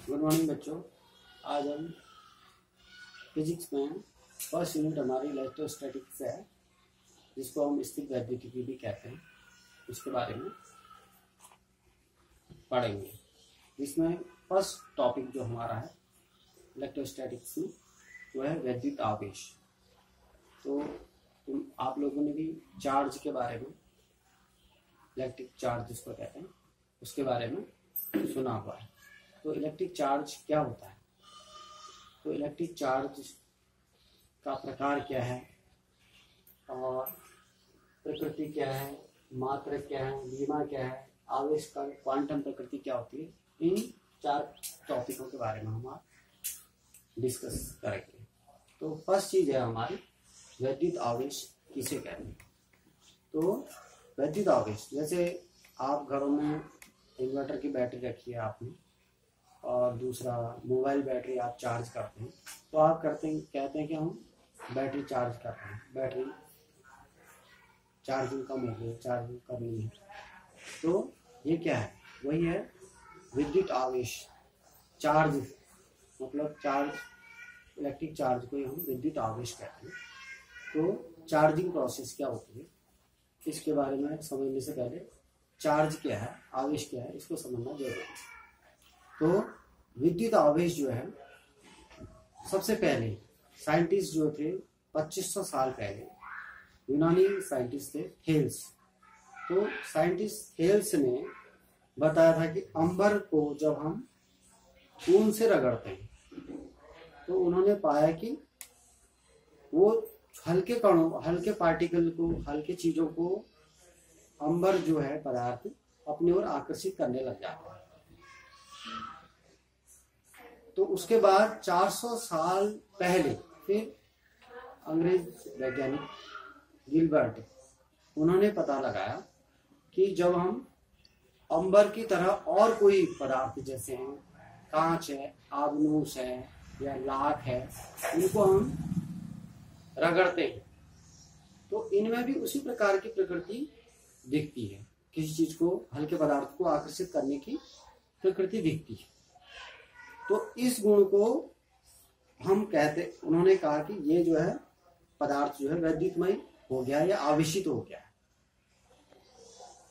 Good morning बच्चों। आज हम फिजिक्स में फर्स्ट यूनिट हमारी इलेक्ट्रोस्टैटिक्स है, जिसको हम स्थिर वैद्युतिकी भी कहते हैं, उसके बारे में पढ़ेंगे। इसमें फर्स्ट टॉपिक जो हमारा है इलेक्ट्रोस्टैटिक्स में वो है वैद्युत आवेश। तो आप लोगों ने भी चार्ज के बारे में, इलेक्ट्रिक चार्ज जिसको कहते हैं, उसके बारे में सुना हुआ है। तो इलेक्ट्रिक चार्ज क्या होता है, तो इलेक्ट्रिक चार्ज का प्रकार क्या है और प्रकृति क्या है, मात्रा क्या है, बीमा क्या है, आवेश का क्वांटम प्रकृति क्या होती है, इन 4 टॉपिकों के बारे में हम आज डिस्कस करेंगे। तो फर्स्ट चीज है हमारी वैद्युत आवेश किसे कहते हैं। तो वैद्युत आवेश, जैसे आप घरों में इन्वर्टर की बैटरी रखी है आपने, और दूसरा मोबाइल बैटरी आप चार्ज करते हैं, तो आप कहते हैं कि हम बैटरी चार्ज कर रहे हैं, बैटरी चार्जिंग कम हो गई, चार्जिंग करनी है। तो ये क्या है, वही है विद्युत आवेश। चार्ज मतलब चार्ज, इलेक्ट्रिक चार्ज को हम विद्युत आवेश कहते हैं। तो चार्जिंग प्रोसेस क्या होती है, इसके बारे में समझने से पहले चार्ज क्या है, आवेश क्या है, इसको समझना जरूरी है। तो विद्युत आवेश जो है, सबसे पहले साइंटिस्ट जो थे 2500 साल पहले, यूनानी साइंटिस्ट थे थेल्स। तो साइंटिस्ट थेल्स ने बताया था कि अंबर को जब हम ऊन से रगड़ते हैं, तो उन्होंने पाया कि वो हल्के कणों, हल्के पार्टिकल को, हल्के चीजों को अंबर जो है पदार्थ अपनी ओर आकर्षित करने लग जाता है। तो उसके बाद 400 साल पहले फिर अंग्रेज वैज्ञानिक गिलबर्ट, उन्होंने पता लगाया कि जब हम अंबर की तरह और कोई पदार्थ, जैसे हैं कांच है, आबनूस है या लाख है, इनको हम रगड़ते हैं, तो इनमें भी उसी प्रकार की प्रकृति दिखती है। किसी चीज को, हल्के पदार्थ को आकर्षित करने की प्रकृति दिखती है। तो इस गुण को हम कहते, उन्होंने कहा कि ये जो है पदार्थ जो है वैद्युतमय हो गया या आवेशित हो गया है।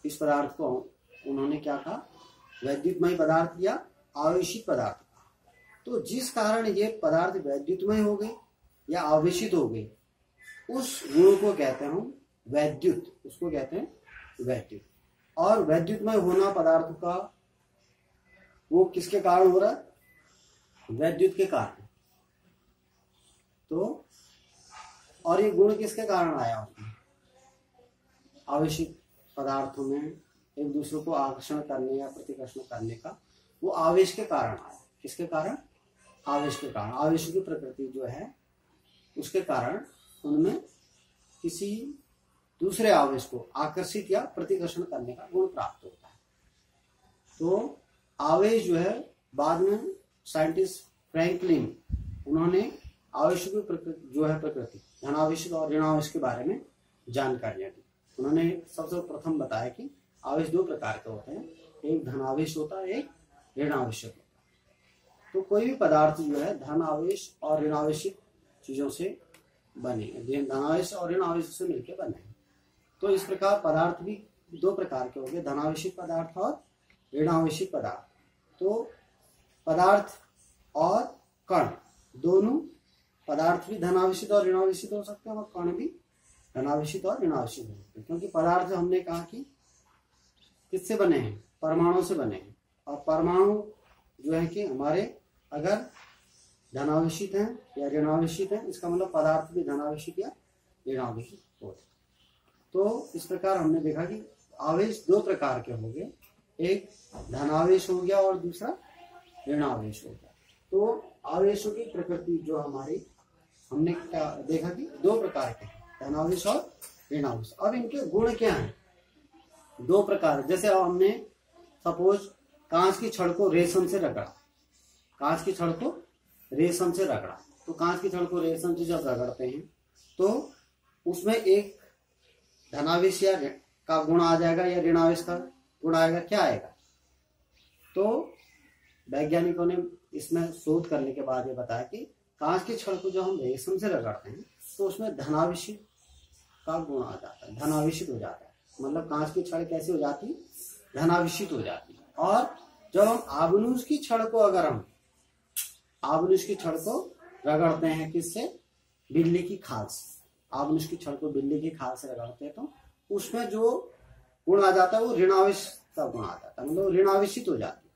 इस पदार्थ को उन्होंने क्या कहा, वैद्युतमय पदार्थ या आवेशित पदार्थ। तो जिस कारण ये पदार्थ वैद्युतमय हो गए या आवेशित हो गए, उस गुण को कहते हैं हम वैद्युत, उसको कहते हैं वैद्युत। और वैद्युतमय होना पदार्थ का, वो किसके कारण हो रहा है, वैद्युत के कारण। तो और ये गुण किसके कारण आया उसमें, आवेशित पदार्थों में एक दूसरे को आकर्षण करने या प्रतिकर्षण करने का, वो आवेश के कारण आया। किसके कारण, आवेश के कारण। आवेश की प्रकृति जो है उसके कारण उनमें किसी दूसरे आवेश को आकर्षित या प्रतिकर्षण करने का गुण प्राप्त होता है। तो आवेश जो है, बाद में साइंटिस्ट फ्रैंकलिन, उन्होंने आवेश की प्रकृति जो है, प्रकृति धनावेश और ऋणावेश के बारे में जानकारियां दी। उन्होंने सबसे प्रथम बताया कि आवेश 2 प्रकार के होते हैं, एक धनावेश होता है, एक ऋणावेश होता है। तो कोई भी पदार्थ जो है धनावेश और ऋणावेशित चीजों से बने, धनावेश और ऋणावेश से मिलकर बने। तो इस प्रकार पदार्थ भी 2 प्रकार के हो गए, धनावेशित पदार्थ और ऋणावेशित पदार्थ। तो पदार्थ और कण दोनों, पदार्थ भी धनावेशित और ऋणावेशित हो सकते हैं और कण भी धनावेशित और ऋणावेशित हो सकते हैं। क्योंकि पदार्थ हमने कहा कि किससे बने हैं, परमाणु से बने हैं। और परमाणु जो है कि हमारे अगर धनावेशित हैं या ऋणावेशित हैं, इसका मतलब पदार्थ भी धनावेशित या ऋणावेशित होते हैं। तो इस प्रकार हमने देखा कि आवेश 2 प्रकार के हो गए, एक धनावेश हो गया और दूसरा ऋणावेश हो गया। तो आवेशों की प्रकृति जो हमारी, हमने क्या देखा कि 2 प्रकार के, धनावेश और ऋणावेश। अब इनके गुण क्या हैं, 2 प्रकार। जैसे अब हमने सपोज कांच की छड़ को रेशम से रगड़ा, कांच की छड़ को रेशम से रगड़ा, तो कांच की छड़ को रेशम से जब रगड़ते हैं तो उसमें एक धनावेश या का गुण आ जाएगा या ऋणावेश का गुण आएगा। क्या आएगा, तो वैज्ञानिकों ने इसमें शोध करने के बाद ये बताया कि कांच की छड़ को जब हम रेशम से रगड़ते हैं तो उसमें धनावेशित का गुण आ जाता है, धनावेशित हो जाता है। मतलब कांच की छड़ कैसे हो जाती है, धनावेशित हो जाती है। और जब हम आबनूस की छड़ को, अगर हम आबनूस की छड़ को रगड़ते हैं किससे, बिल्ली की खाल से, आबनूस की छड़ को बिल्ली की खाल से रगड़ते हैं तो उसमें जो गुण आ जाता है वो ऋणावेश का गुण आ जाता है, मतलब ऋणावेशित हो जाती है।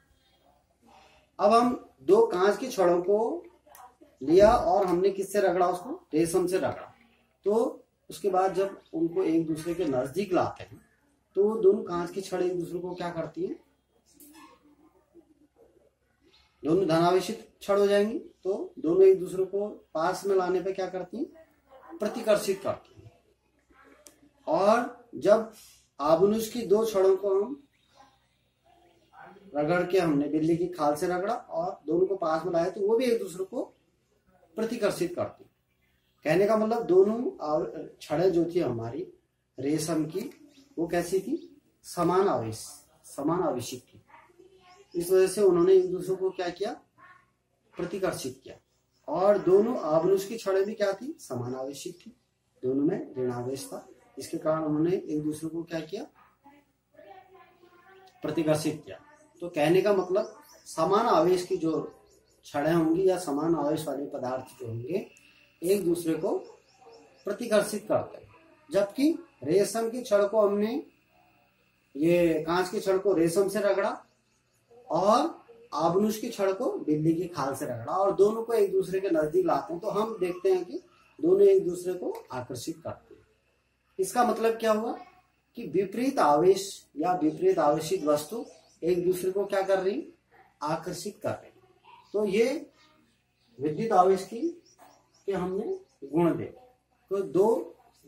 अब हम दो कांच की छड़ों को लिया और हमने किससे रगड़ा, उसको रेशम से रगड़ा, तो उसके बाद जब उनको एक दूसरे के नजदीक लाते हैं तो दोनों कांच की छड़ एक दूसरे को क्या करती हैं, दोनों धनावेशित छड़ हो जाएंगी, तो दोनों एक दूसरे को पास में लाने पे क्या करती हैं, प्रतिकर्षित करती हैं। और जब आबनूस की दो छड़ों को हम रगड़ के, हमने बिल्ली की खाल से रगड़ा और दोनों को पास में लाया तो वो भी एक दूसरे को प्रतिकर्षित करती। कहने का मतलब दोनों छड़ें जो थी हमारी रेशम की, वो कैसी थी, समान आवेशित थी। इस वजह से उन्होंने एक दूसरे को क्या किया, प्रतिकर्षित किया। और दोनों आबनूस की छड़ें भी क्या थी, समान आवेशित थी, दोनों में ऋणावेश था। इसके कारण उन्होंने एक दूसरे को क्या किया, प्रतिकर्षित किया। तो कहने का मतलब समान आवेश की जो छड़ें होंगी या समान आवेश वाले पदार्थ जो होंगे एक दूसरे को प्रतिकर्षित करते हैं। जबकि रेशम की छड़ को हमने, ये कांच की छड़ को रेशम से रगड़ा और आबनूस की छड़ को बिल्ली की खाल से रगड़ा और दोनों को एक दूसरे के नजदीक लाते हैं तो हम देखते हैं कि दोनों एक दूसरे को आकर्षित करते हैं। इसका मतलब क्या हुआ कि विपरीत आवेश या विपरीत आवेशित वस्तु एक दूसरे को क्या कर रही, आकर्षित कर रही। तो ये विद्युत आवेश के हमने गुण देखे। तो दो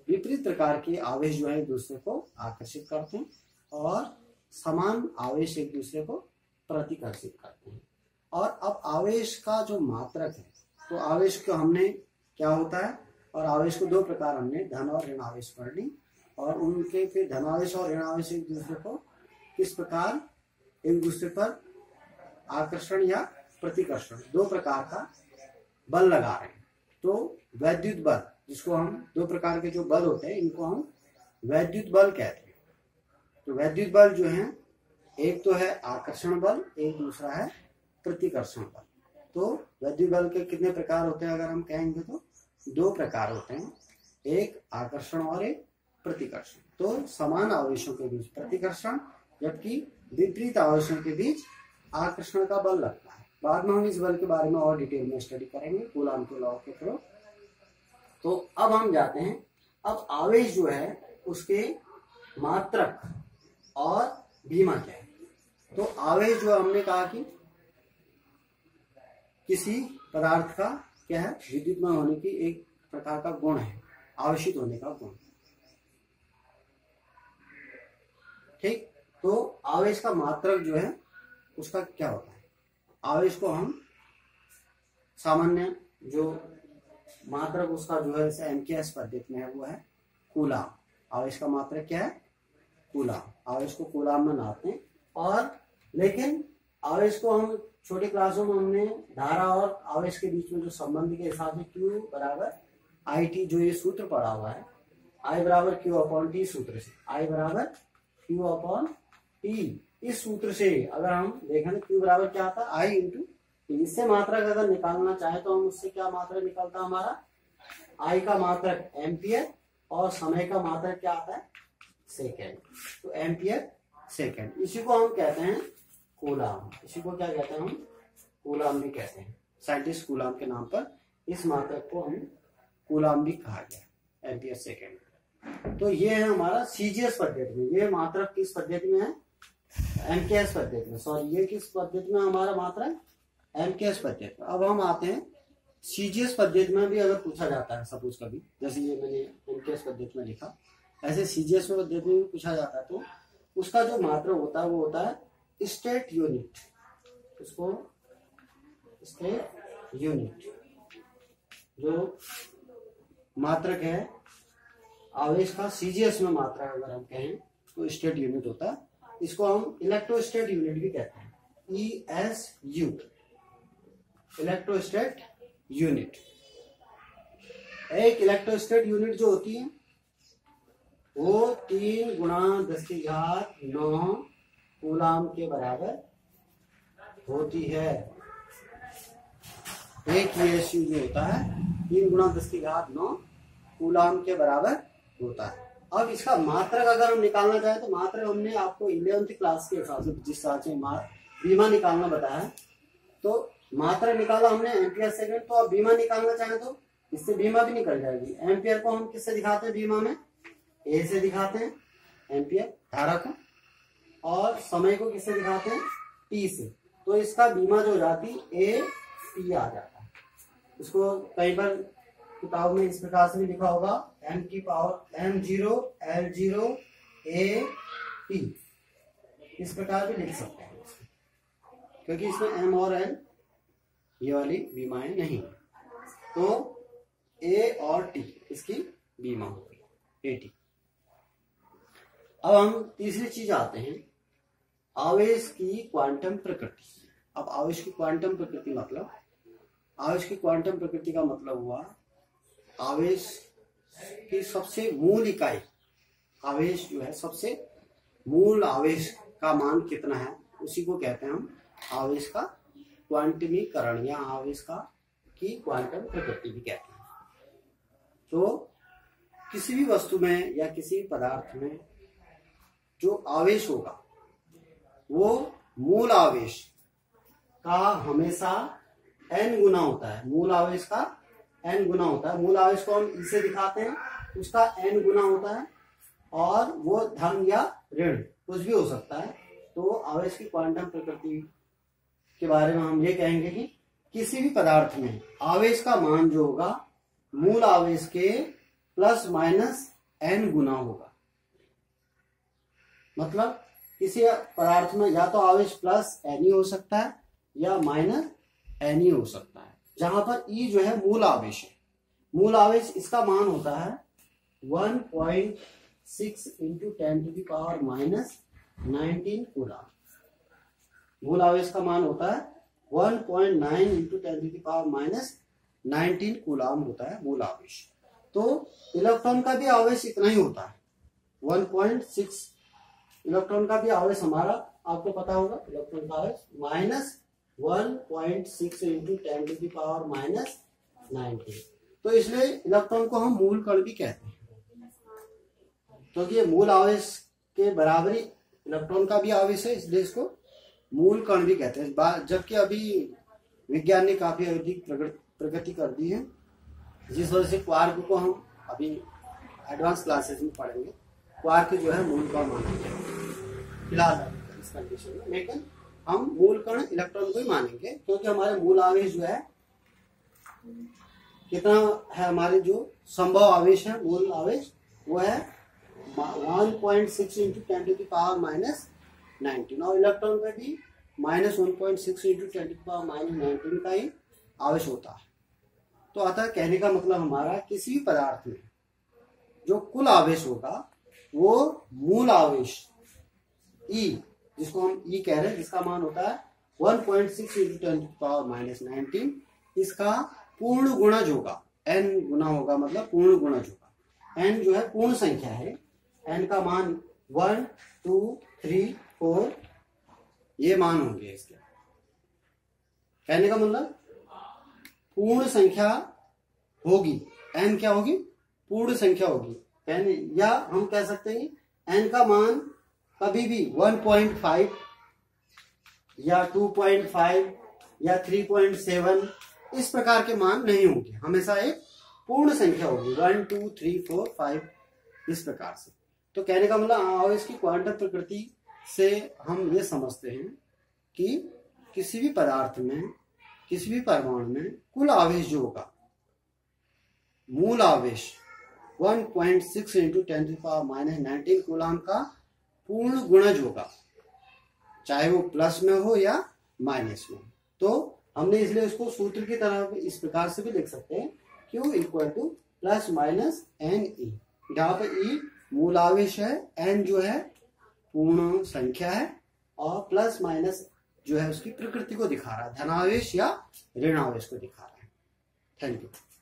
विपरीत प्रकार के आवेश जो है एक दूसरे को आकर्षित करते हैं और समान आवेश एक दूसरे को प्रतिकर्षित करते हैं। और अब आवेश का जो मात्रक है, तो आवेश को हमने क्या होता है, और आवेश को दो प्रकार हमने धन और ऋण आवेश पढ़ ली। और उनके फिर धनावेश और ऋणावेश एक दूसरे को किस प्रकार एक दूसरे पर आकर्षण या प्रतिकर्षण दो प्रकार का बल लगा रहे हैं। तो वैद्युत बल, जिसको हम दो प्रकार के जो बल होते हैं इनको हम वैद्युत बल कहते हैं। तो वैद्युत बल जो है, एक तो है आकर्षण बल, एक दूसरा है प्रतिकर्षण बल। तो वैद्युत बल के कितने प्रकार होते हैं अगर हम कहेंगे तो दो प्रकार होते हैं, एक आकर्षण और एक प्रतिकर्षण। तो समान आवेशों के बीच प्रतिकर्षण, जबकि विपरीत आवेशों के बीच आकर्षण का बल लगता है। बाद में हम इस बल के बारे में और डिटेल में स्टडी करेंगे कूलॉम के लॉ के थ्रू। तो अब हम जाते हैं, अब आवेश जो है उसके मात्रक और बीमा क्या है। तो आवेश जो हमने कहा कि किसी पदार्थ का क्या है, विद्युतमय होने की एक प्रकार का गुण है, आवेशित होने का गुण। ठीक, तो आवेश का मात्रक जो है उसका क्या होता है, आवेश को हम सामान्य जो मात्रक उसका जो है एमकेएस पद्धति में है वो है कूलॉम। आवेश का मात्रक क्या है, कूलॉम। आवेश को कूलॉम में नापते हैं। और लेकिन आवेश को हम छोटी क्लासों में हमने धारा और आवेश के बीच में जो संबंध के हिसाब से Q बराबर IT जो ये सूत्र पड़ा हुआ है, I बराबर Q अपॉन T सूत्र से, I बराबर Q अपॉन T, इस सूत्र से अगर हम देखें तो Q बराबर क्या आता है, I इंटू T। इससे मात्रक अगर निकालना चाहे तो हम उससे क्या मात्रक निकलता है हमारा, I का मात्रक एम्पियर और समय का मात्रक क्या आता है, सेकेंड। तो एम्पियर सेकेंड, इसी को हम कहते हैं कूलॉम। इसी को क्या कहते हैं हम, कूलॉम भी कहते हैं। साइंटिस्ट कूलॉम के नाम पर इस मात्रक को हम कूलॉम भी कहा गया, एम्पियर सेकेंड। तो ये है हमारा सीजीएस पद्धति में, ये मात्रक किस पद्धति में है, एमकेएस पद्धति में। सॉरी, ये किस पद्धति में हमारा मात्रक, एमकेएस पद्धति में। अब हम आते हैं सीजीएस पद्धति में भी अगर पूछा जाता है सपोज कभी, जैसे ये मैंने एमकेएस पद्धति में लिखा, ऐसे सीजीएस पद्धति में भी पूछा जाता है तो उसका जो मात्रक होता है वो होता है स्टेट यूनिट। उसको स्टेट यूनिट जो मात्रक है आवेश का सीजीएस में मात्रक अगर हम कहें तो स्टेट यूनिट होता है। इसको हम इलेक्ट्रोस्टेट यूनिट भी कहते हैं। ESU, इलेक्ट्रोस्टेट unit. एक इलेक्ट्रोस्टेट यूनिट जो होती है वो 3 × 10⁹ कूलाम के बराबर होती है। एक ESU जो होता है 3 × 10⁹ कूलाम के बराबर होता है। अब इसका मात्रक अगर हम निकालना चाहें तो मात्रक हमने आपको 11th क्लास के हिसाब से जिस हिसाब से बीमा निकालना बताया, तो मात्रक निकाला हमने एम्पियर सेकंड। तो अब बीमा निकालना चाहें तो इससे बीमा भी निकल जाएगी। एम्पियर को हम किससे दिखाते हैं बीमा में? ए से दिखाते हैं एम्पियर धारा को, और समय को किससे दिखाते हैं? टी से। तो इसका बीमा जो हो जाती ए टी आ जाता है। इसको कई बार किताब में इस प्रकार से भी लिखा होगा m की power m0 L0 A T, इस प्रकार भी लिख सकते हैं क्योंकि इसमें m और n ये वाली बीमाएं नहीं, तो A और T इसकी बीमा होगी AT। अब हम तीसरी चीज आते हैं, आवेश की क्वांटम प्रकृति। अब आवेश की क्वांटम प्रकृति मतलब, आवेश की क्वांटम प्रकृति का मतलब हुआ आवेश की सबसे मूल इकाई, आवेश जो है सबसे मूल आवेश का मान कितना है, उसी को कहते हैं हम आवेश का क्वांटमीकरण या आवेश का की क्वांटम प्रकृति भी कहते हैं। तो किसी भी वस्तु में या किसी पदार्थ में जो आवेश होगा वो मूल आवेश का हमेशा n गुना होता है। मूल आवेश का n गुना होता है। मूल आवेश को हम इसे दिखाते हैं, उसका n गुना होता है, और वो धन या ऋण कुछ भी हो सकता है। तो आवेश की क्वांटम प्रकृति के बारे में हम ये कहेंगे कि किसी भी पदार्थ में आवेश का मान जो होगा मूल आवेश के ±n गुना होगा। मतलब किसी पदार्थ में या तो आवेश +n ही हो सकता है या -n ही हो सकता है, जहां पर E जो है मूल आवेश है। मूल आवेश इसका मान होता है 1.6 × 10⁻⁻19 कूलाम। मूल आवेश का मान होता है 1.9 × 10⁻⁻19 कूलाम होता है मूल आवेश। तो इलेक्ट्रॉन का भी आवेश इतना ही होता है 1.6। इलेक्ट्रॉन का भी आवेश हमारा आपको पता होगा, इलेक्ट्रॉन का आवेश -1.6 × 10⁻⁻19। तो इसलिए इलेक्ट्रॉन को हम मूल कण भी कहते हैं, क्योंकि ये मूल आवेश के बराबरी इलेक्ट्रॉन का भी आवेश है, इसलिए इसको मूल कण भी कहते हैं। जबकि अभी विज्ञान ने काफी अधिक प्रगति कर दी है, जिस वजह से क्वार्क को हम अभी एडवांस क्लासेस में पढ़ेंगे। क्वार्क जो है मूल कण मानेंगे फिलहाल इस कंडीशन में, लेकिन हम मूल कण इलेक्ट्रॉन को ही मानेंगे, क्योंकि हमारे मूल आवेश जो है कितना है, हमारे जो संभव आवेश है मूल आवेश वो है 1.6 × 10⁻⁻19, और इलेक्ट्रॉन पे भी -1.6 × 10⁻⁻19 का ही आवेश होता है। तो अतः कहने का मतलब हमारा किसी भी पदार्थ में जो कुल आवेश होगा वो मूल आवेश E, जिसको हम E कह रहे हैं, जिसका मान होता है 1.6 × 10⁻⁻19, इसका पूर्ण गुणज होगा। n गुना होगा मतलब पूर्ण गुणज होगा। n जो है पूर्ण संख्या है, n का मान 1 2 3 4 ये मान होंगे इसके। कहने का मतलब पूर्ण संख्या होगी, n क्या होगी? पूर्ण संख्या होगी। या हम कह सकते हैं n का मान कभी भी 1.5 या 2.5 या 3.7 इस प्रकार के मान नहीं होंगे, हमेशा एक पूर्ण संख्या होगी 1 2 3 4 5 इस प्रकार से। तो कहने का मतलब आवेश की क्वांटम प्रकृति से हम ये समझते हैं कि किसी भी पदार्थ में, किसी भी परमाणु में कुल आवेश जो होगा मूल आवेश 1.6 × 10⁻⁻19 कूलाम का पूर्ण गुणज होगा, चाहे वो प्लस में हो या माइनस में। तो हमने इसलिए उसको सूत्र की तरह इस प्रकार से भी लिख सकते हैं, Q = ±NE, जहां पर E मूल आवेश है, N जो है पूर्ण संख्या है, और प्लस माइनस जो है उसकी प्रकृति को दिखा रहा है, धनावेश या ऋणावेश को दिखा रहा है। Thank you.